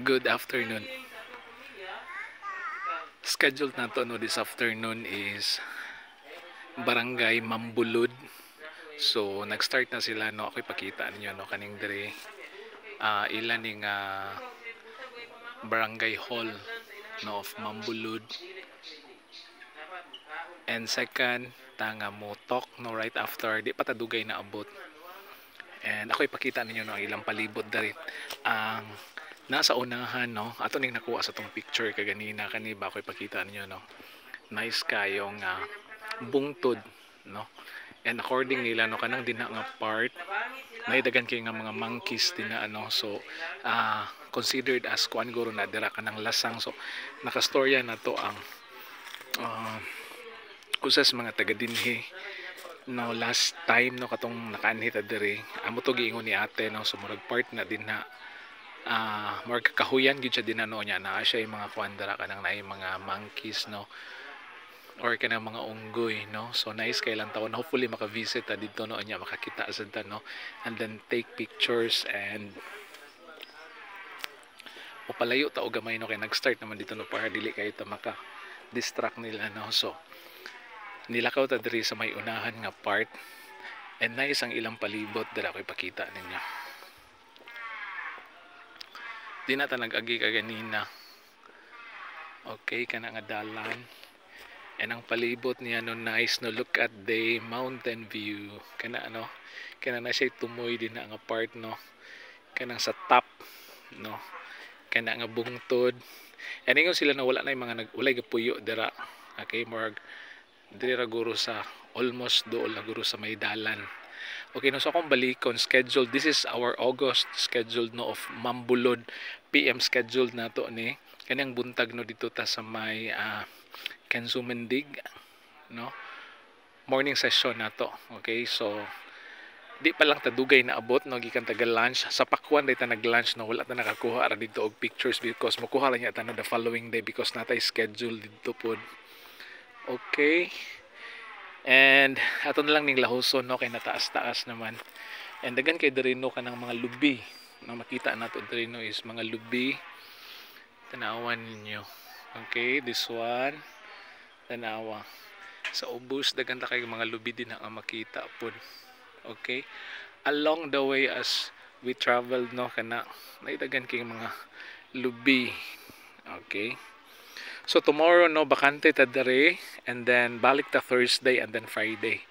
Good afternoon. Scheduled na to no this afternoon is Barangay Mambulod. So nag-start na sila no, ako ipakita ninyo no kaning dire ilan ning barangay hall no of Mambulod. And second tanga motok no right after di pa tadugay na abot. And ako ipakita ninyo no ang ilang palibot diri. Ang nasa unahan no ato ning nakuha sa tong picture kaganina kani ba ako ipakita ninyo no. Nice kayong bungtod no. And according nila no kanang dinha nga part naidagan kay nga mga monkeys dinha ano, so considered as kuan guro na dira kanang lasang. So nakastorya na to ang usas mga taga dinhi no last time no katong nakaanhit diri amo to giingon ni ate no, so murag part na dinha more kakahuyan gid siya dinano niya na siya yung mga kuandara kanang naay mga monkeys no or kanang mga unggoy no. So nice kay lang taon, hopefully maka-visit dito no niya makakita sa no and then take pictures and palayo ta og gamay no kay nag-start naman dito no para dili kay ta maka distract nila no. So nilakaw ta diri sa may unahan nga part and nice ang ilang palibot dira ko ipakita ninyo. Di na ta nag-agi kaganina. Okay, kana nga dalan. And ang palibot niya no nice no, look at the mountain view. Kana ano, kana na siya tumoy din na nga part no. Kanang sa top no. Kana nga bungtod. And ingon sila na wala na yung mga nagulay gapuyo dira. Okay, more dira guro sa almost dool na guro sa may dalan. Okay, no, so akong balikon scheduled, this is our August scheduled no of Mambulod PM scheduled na to ni kanang buntag no dito ta sa may Kensumendig no morning session na to. Okay, so di pa lang tadugay na abot no gikan taga lunch sa Pakwan dito nag-lunch no, wala ta nakakuha ra dito og pictures because makuha ra niya ta no the following day because natay schedule dito pod. Okay. And ato na lang ning lahuson no kay nataas-taas naman. And dagan kay diri no kanang mga lubi. No makita nato diri no is mga lubi. Tanawan ninyo. Okay, this one. Tanawa. Sa ubos dagan ta kay mga lubi din ang makita pod. Okay. Along the way as we traveled no kana naidagan kay mga lubi. Okay. So tomorrow no bakante ta dere and then balik ta Thursday and then Friday.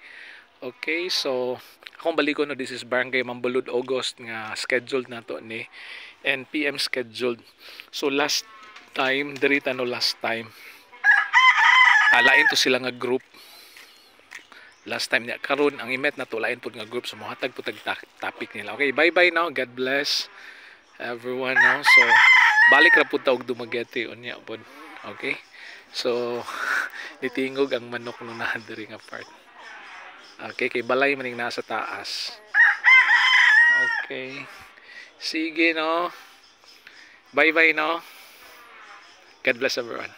Okay, so akong balikon no this is Barangay Mambulod August nga scheduled na to ni and PM scheduled. So last time diri ta no last time lain to sila nga group. Last time niya karon ang imet na to lain pud nga group, so mohatag pud topic nila. Okay, bye-bye now. God bless everyone now. So balik ra pud ta og Dumaguete unya pud. Okay, so nitingog ang manok no na diri nga part. Okay, kay balay maning nasa taas. Okay, sige no, bye bye no. God bless everyone.